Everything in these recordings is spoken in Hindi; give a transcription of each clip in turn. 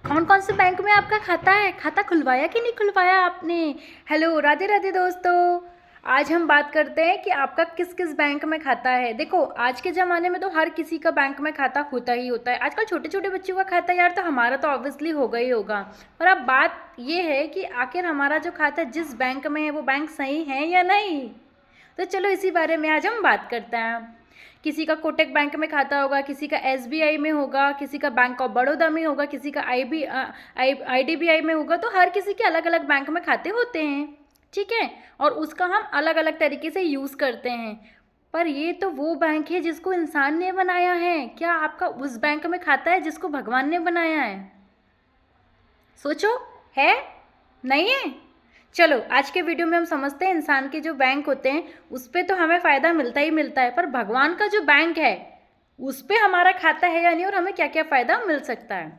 कौन कौन से बैंक में आपका खाता है? खाता खुलवाया कि नहीं खुलवाया आपने? हेलो, राधे राधे दोस्तों। आज हम बात करते हैं कि आपका किस किस बैंक में खाता है। देखो, आज के ज़माने में तो हर किसी का बैंक में खाता होता ही होता है। आजकल छोटे छोटे बच्चों का खाता यार, तो हमारा तो ऑब्वियसली होगा ही होगा। पर अब बात ये है कि आखिर हमारा जो खाता जिस बैंक में है वो बैंक सही है या नहीं। तो चलो इसी बारे में आज हम बात करते हैं। किसी का कोटक बैंक में खाता होगा, किसी का एसबीआई में होगा, किसी का बैंक ऑफ बड़ौदा में होगा, किसी का आईडीबीआई में होगा। तो हर किसी के अलग अलग बैंक में खाते होते हैं, ठीक है। और उसका हम अलग अलग तरीके से यूज़ करते हैं। पर ये तो वो बैंक है जिसको इंसान ने बनाया है। क्या आपका उस बैंक में खाता है जिसको भगवान ने बनाया है? सोचो, है? नहीं है? चलो आज के वीडियो में हम समझते हैं इंसान के जो बैंक होते हैं उस पर तो हमें फ़ायदा मिलता ही मिलता है, पर भगवान का जो बैंक है उस पर हमारा खाता है या नहीं, और हमें क्या क्या फ़ायदा मिल सकता है।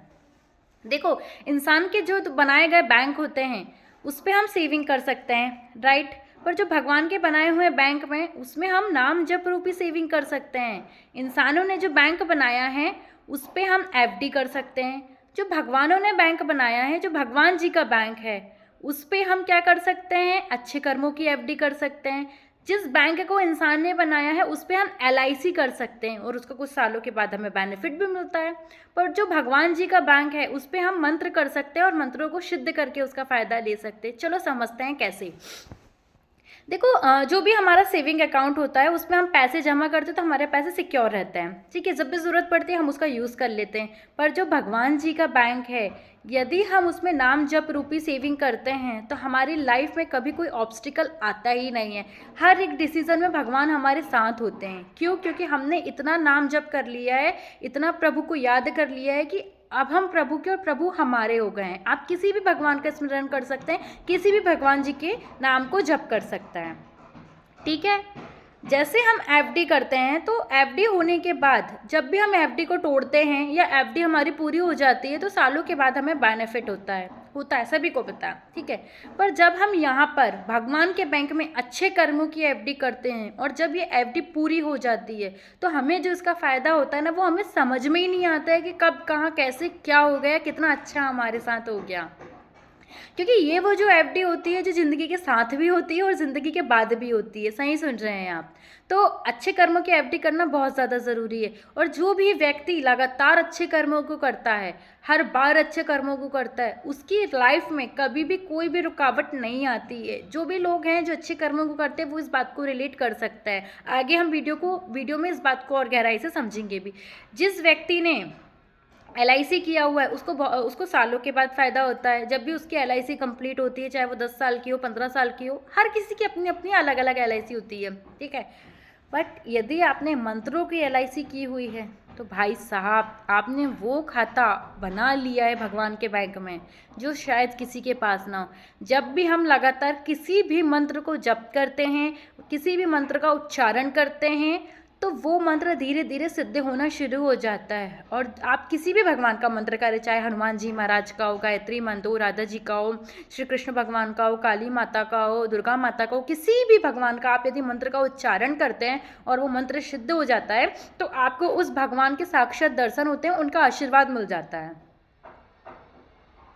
देखो, इंसान के जो बनाए गए बैंक होते हैं उस पर हम सेविंग कर सकते हैं, राइट। पर जो भगवान के बनाए हुए बैंक में उसमें हम नाम जप रूपी सेविंग कर सकते हैं। इंसानों ने जो बैंक बनाया है उस पर हम एफडी कर सकते हैं। जो भगवानों ने बैंक बनाया है, जो भगवान जी का बैंक है, उस पर हम क्या कर सकते हैं? अच्छे कर्मों की एफडी कर सकते हैं। जिस बैंक को इंसान ने बनाया है उस पर हम एलआईसी कर सकते हैं और उसका कुछ सालों के बाद हमें बेनिफिट भी मिलता है। पर जो भगवान जी का बैंक है उस पर हम मंत्र कर सकते हैं और मंत्रों को सिद्ध करके उसका फ़ायदा ले सकते हैं। चलो समझते हैं कैसे। देखो, जो भी हमारा सेविंग अकाउंट होता है उसमें हम पैसे जमा करते हैं तो हमारे पैसे सिक्योर रहते हैं, ठीक है। जब भी ज़रूरत पड़ती है हम उसका यूज़ कर लेते हैं। पर जो भगवान जी का बैंक है, यदि हम उसमें नाम जप रूपी सेविंग करते हैं तो हमारी लाइफ में कभी कोई ऑब्स्टिकल आता ही नहीं है। हर एक डिसीज़न में भगवान हमारे साथ होते हैं। क्यों? क्योंकि हमने इतना नाम जप कर लिया है, इतना प्रभु को याद कर लिया है कि अब हम प्रभु के और प्रभु हमारे हो गए हैं। आप किसी भी भगवान का स्मरण कर सकते हैं, किसी भी भगवान जी के नाम को जप कर सकते हैं, ठीक है। जैसे हम एफडी करते हैं तो एफडी होने के बाद जब भी हम एफडी को तोड़ते हैं या एफडी हमारी पूरी हो जाती है तो सालों के बाद हमें बेनिफिट होता है, सभी को पता है, ठीक है। पर जब हम यहाँ पर भगवान के बैंक में अच्छे कर्मों की एफडी करते हैं और जब ये एफडी पूरी हो जाती है तो हमें जो इसका फ़ायदा होता है ना, वो हमें समझ में ही नहीं आता है कि कब कहाँ कैसे क्या हो गया, कितना अच्छा हमारे साथ हो गया। क्योंकि ये वो जो एफडी होती है जो ज़िंदगी के साथ भी होती है और ज़िंदगी के बाद भी होती है। सही सुन रहे हैं आप। तो अच्छे कर्मों की एफडी करना बहुत ज़्यादा ज़रूरी है। और जो भी व्यक्ति लगातार अच्छे कर्मों को करता है, हर बार अच्छे कर्मों को करता है, उसकी लाइफ में कभी भी कोई भी रुकावट नहीं आती है। जो भी लोग हैं जो अच्छे कर्मों को करते हैं वो इस बात को रिलेट कर सकता है। आगे हम वीडियो में इस बात को और गहराई से समझेंगे भी। जिस व्यक्ति ने एलआईसी किया हुआ है उसको सालों के बाद फ़ायदा होता है। जब भी उसकी एलआईसी कंप्लीट होती है, चाहे वो 10 साल की हो, 15 साल की हो, हर किसी की अपनी अपनी अलग अलग एलआईसी होती है, ठीक है। बट यदि आपने मंत्रों की एलआईसी की हुई है तो भाई साहब आपने वो खाता बना लिया है भगवान के बैंक में जो शायद किसी के पास ना हो। जब भी हम लगातार किसी भी मंत्र को जप करते हैं, किसी भी मंत्र का उच्चारण करते हैं, तो वो मंत्र धीरे धीरे सिद्ध होना शुरू हो जाता है। और आप किसी भी भगवान का मंत्र करें, चाहे हनुमान जी महाराज का हो, गायत्री मंत्र हो, राधा जी का हो, श्री कृष्ण भगवान का हो, काली माता का हो, दुर्गा माता का हो, किसी भी भगवान का आप यदि मंत्र का उच्चारण करते हैं और वो मंत्र सिद्ध हो जाता है तो आपको उस भगवान के साक्षात दर्शन होते हैं, उनका आशीर्वाद मिल जाता है।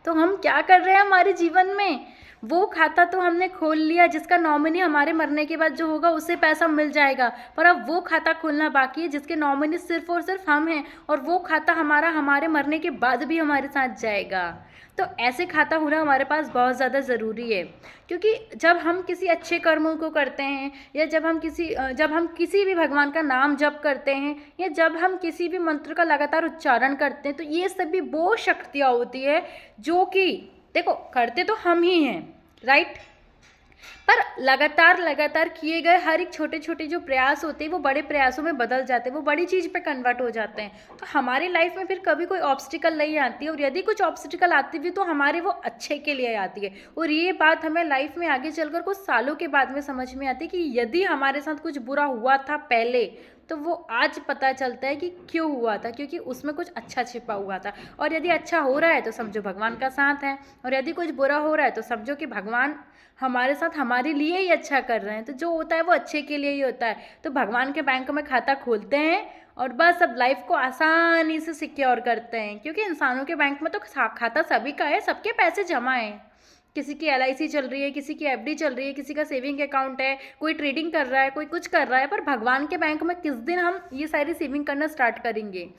तो हम क्या कर रहे हैं हमारे जीवन में? वो खाता तो हमने खोल लिया जिसका नॉमिनी हमारे मरने के बाद जो होगा उससे पैसा मिल जाएगा, पर अब वो खाता खोलना बाकी है जिसके नॉमिनी सिर्फ और सिर्फ हम हैं, और वो खाता हमारा हमारे मरने के बाद भी हमारे साथ जाएगा। तो ऐसे खाता होना हमारे पास बहुत ज़्यादा ज़रूरी है। क्योंकि जब हम किसी अच्छे कर्मों को करते हैं या जब हम किसी भी भगवान का नाम जप करते हैं या जब हम किसी भी मंत्र का लगातार उच्चारण करते हैं, तो ये सभी वो शक्तियाँ होती है जो कि देखो करते तो हम ही हैं, राइट। पर लगातार किए गए हर एक छोटे छोटे जो प्रयास होते हैं वो बड़े प्रयासों में बदल जाते हैं, वो बड़ी चीज़ पे कन्वर्ट हो जाते हैं। तो हमारी लाइफ में फिर कभी कोई ऑब्स्टिकल नहीं आती है, और यदि कुछ ऑब्स्टिकल आती भी तो हमारे वो अच्छे के लिए आती है। और ये बात हमें लाइफ में आगे चलकर कुछ सालों के बाद में समझ में आती है कि यदि हमारे साथ कुछ बुरा हुआ था पहले तो वो आज पता चलता है कि क्यों हुआ था, क्योंकि उसमें कुछ अच्छा छिपा हुआ था। और यदि अच्छा हो रहा है तो समझो भगवान का साथ है, और यदि कुछ बुरा हो रहा है तो समझो कि भगवान हमारे साथ हमारे लिए ही अच्छा कर रहे हैं। तो जो होता है वो अच्छे के लिए ही होता है। तो भगवान के बैंक में खाता खोलते हैं और बस अब लाइफ को आसानी से सिक्योर करते हैं, क्योंकि इंसानों के बैंक में तो खाता सभी का है, सबके पैसे जमा हैं। किसी की LIC चल रही है, किसी की FD चल रही है, किसी का सेविंग अकाउंट है, कोई ट्रेडिंग कर रहा है, कोई कुछ कर रहा है, पर भगवान के बैंक में किस दिन हम ये सारी सेविंग करना स्टार्ट करेंगे?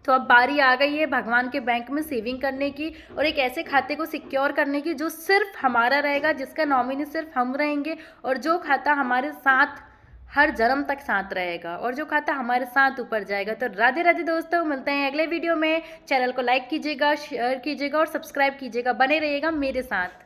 तो अब बारी आ गई है भगवान के बैंक में सेविंग करने की, और एक ऐसे खाते को सिक्योर करने की जो सिर्फ हमारा रहेगा, जिसका नॉमिनी सिर्फ हम रहेंगे, और जो खाता हमारे साथ हर जन्म तक साथ रहेगा, और जो खाता हमारे साथ ऊपर जाएगा। तो राधे राधे दोस्तों, मिलते हैं अगले वीडियो में। चैनल को लाइक कीजिएगा, शेयर कीजिएगा और सब्सक्राइब कीजिएगा, बने रहिएगा मेरे साथ।